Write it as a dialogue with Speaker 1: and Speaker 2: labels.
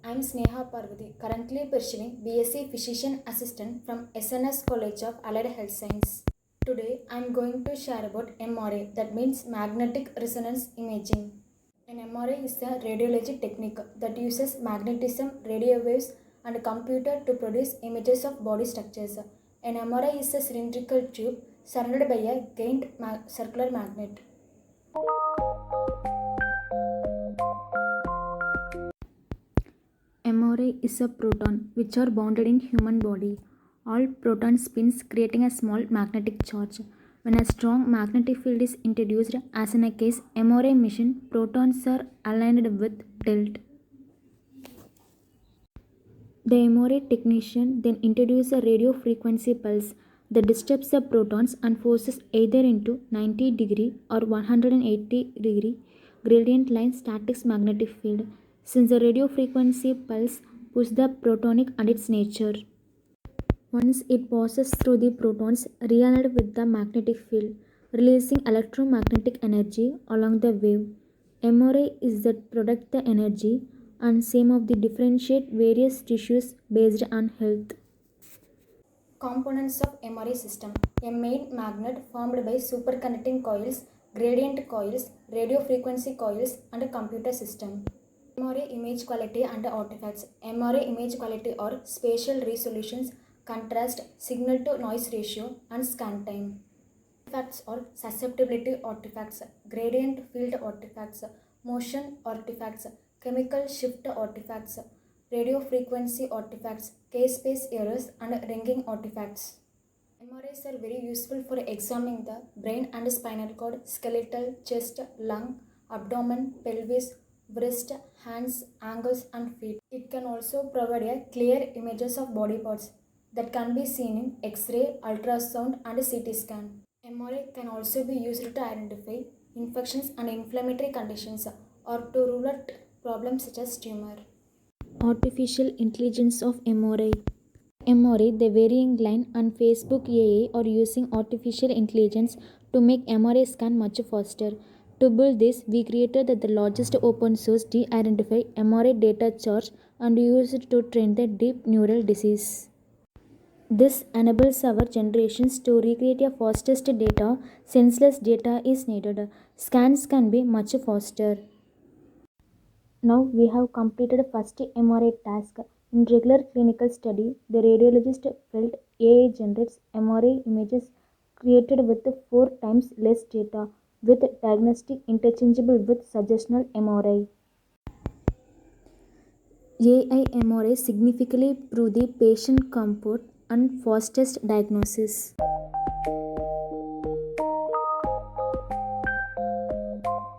Speaker 1: I'm Sneha Parvati, currently pursuing BSc Physician Assistant from SNS College of Allied Health Science. Today, I'm going to share about MRI, that means Magnetic Resonance Imaging. An MRI is a radiology technique that uses magnetism, radio waves, and a computer to produce images of body structures. An MRI is a cylindrical tube surrounded by a gained circular magnet. MRI is a proton which are bounded in human body. All proton spins creating a small magnetic charge. When a strong magnetic field is introduced, as in a case MRI machine, protons are aligned with tilt. The MRI technician then introduces a radio frequency pulse that disturbs the protons and forces either into 90-degree or 180-degree gradient line static magnetic field. Since the radio frequency pulse pushes the protonic and its nature. Once it passes through the protons realigned with the magnetic field, releasing electromagnetic energy along the wave. MRI is that product the energy and same of the differentiate various tissues based on health. Components of MRI system. A main magnet formed by superconducting coils, gradient coils, radio frequency coils, and a computer system. MRI image quality and artifacts. MRI image quality are spatial resolutions, contrast, signal to noise ratio, and scan time. Artifacts are susceptibility artifacts, gradient field artifacts, motion artifacts, chemical shift artifacts, radio frequency artifacts, K-space errors, and ringing artifacts. MRIs are very useful for examining the brain and spinal cord, skeletal, chest, lung, abdomen, pelvis, wrist, hands, ankles, and feet. It can also provide a clear images of body parts that can be seen in X-ray, ultrasound, and CT scan. MRI can also be used to identify infections and inflammatory conditions or to rule out problems such as tumor. Artificial intelligence of MRI. MRI, the varying line and Facebook AI are using artificial intelligence to make MRI scan much faster. To build this, we created the largest open source de-identify MRI data charge and used it to train the deep neural disease. This enables our generations to recreate a fastest data. Senseless data is needed. Scans can be much faster. Now we have completed first MRI task. In regular clinical study, the radiologist felt AI generates MRI images created with 4 times less data, with diagnostic interchangeable with suggestional MRI. AI MRI significantly improve the patient comfort and fastest diagnosis.